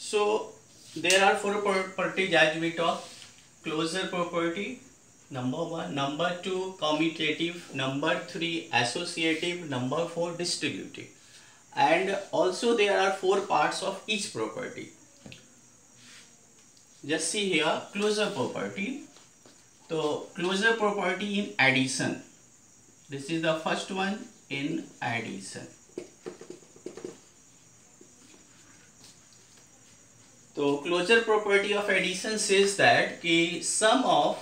So there are four properties as we talk. Closure property, number one. Number two, commutative. Number three, associative. Number four, distributive. And also there are four parts of each property. Just see here, closure property. So closure property in addition. This is the first one in addition. So closure property of addition says that the sum of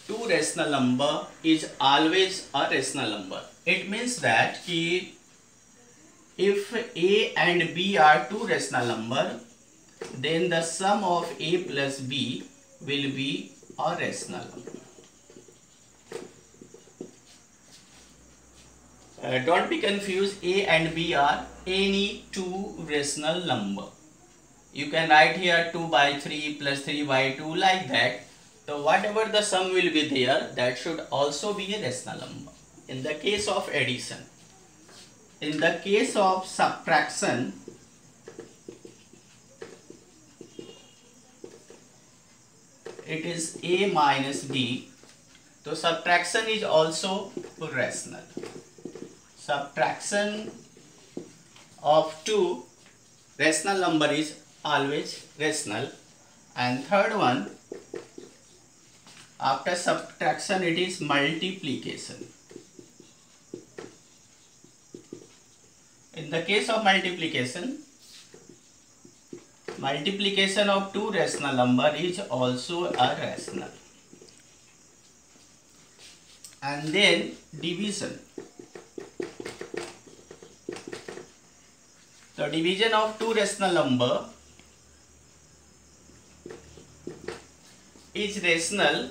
two rational number is always a rational number. It means that if A and B are two rational number, then the sum of A plus B will be a rational number. Don't be confused. A and B are any two rational number. You can write here 2 by 3 plus 3 by 2 like that. So whatever the sum will be there, that should also be a rational number. In the case of addition. In the case of subtraction, it is A minus B. So subtraction is also rational. Subtraction of two rational number is always rational. And third one, after subtraction it is multiplication. In the case of multiplication, multiplication of two rational number is also a rational. And then division. So division of two rational number is rational,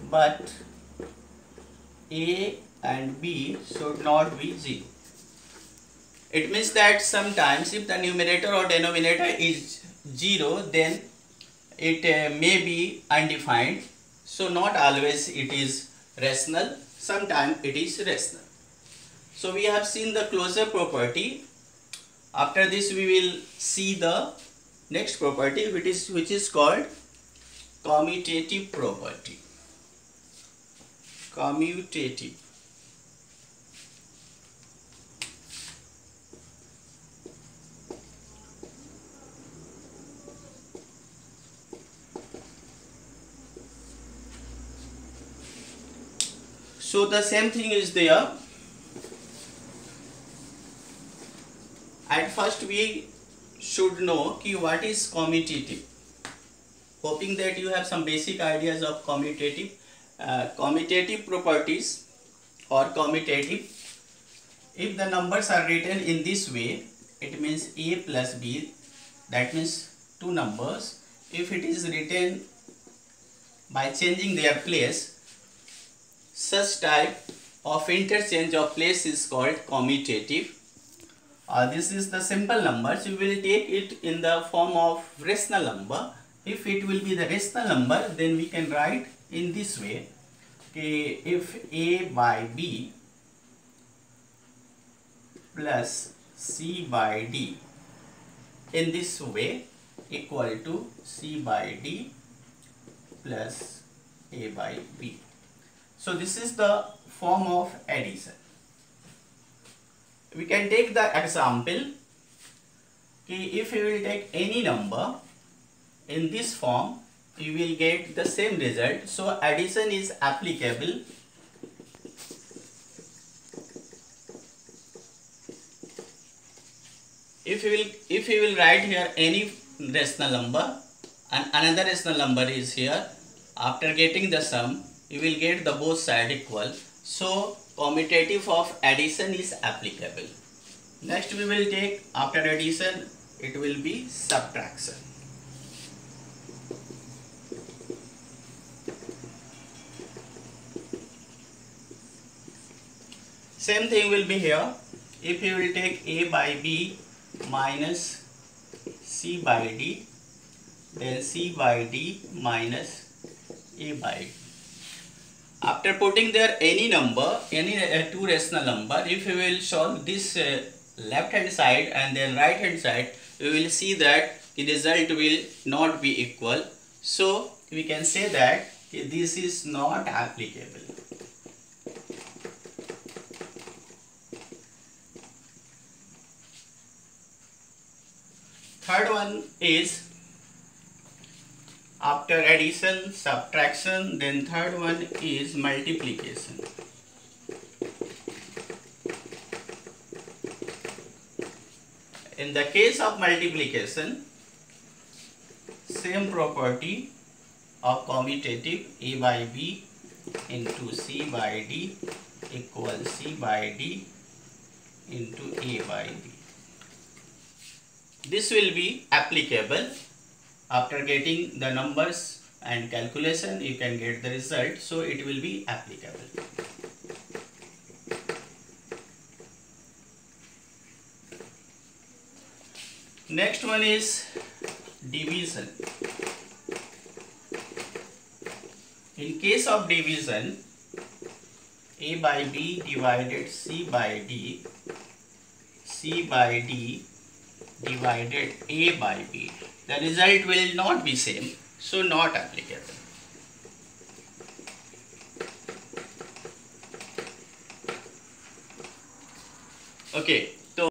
but A and B should not be 0. It means that sometimes if the numerator or denominator is 0, then it may be undefined. So not always it is rational, sometimes it is rational. So we have seen the closure property. After this we will see the next property, which is called commutative property. Commutative. So the same thing is there. At first we should know what is commutative. Hoping that you have some basic ideas of commutative. Commutative properties or commutative. If the numbers are written in this way, it means A plus B. That means two numbers. If it is written by changing their place, such type of interchange of place is called commutative. This is the simple numbers. You will take it in the form of rational number. If it will be the rational number, then we can write in this way. Okay, if A by B plus C by D in this way equal to C by D plus A by B. So this is the form of addition. We can take the example. If you will take any number in this form, you will get the same result. So addition is applicable if you will write here any rational number and another rational number is here. After getting the sum, you will get the both side equal. So commutative of addition is applicable. Next we will take, after addition, it will be subtraction. Same thing will be here. If you will take A by B minus C by D, then C by D minus A by D. After putting there any number, any two rational number, if you will solve this left hand side and then right hand side, we will see that the result will not be equal. So we can say that this is not applicable. Third one is after addition, subtraction, then third one is multiplication. In the case of multiplication, same property of commutative, A by B into C by D equals C by D into A by B. This will be applicable. After getting the numbers and calculation, you can get the result, so it will be applicable. Next one is division. In case of division, A by B divided C by D, C by D divided A by B. The result will not be same, so not applicable. Okay,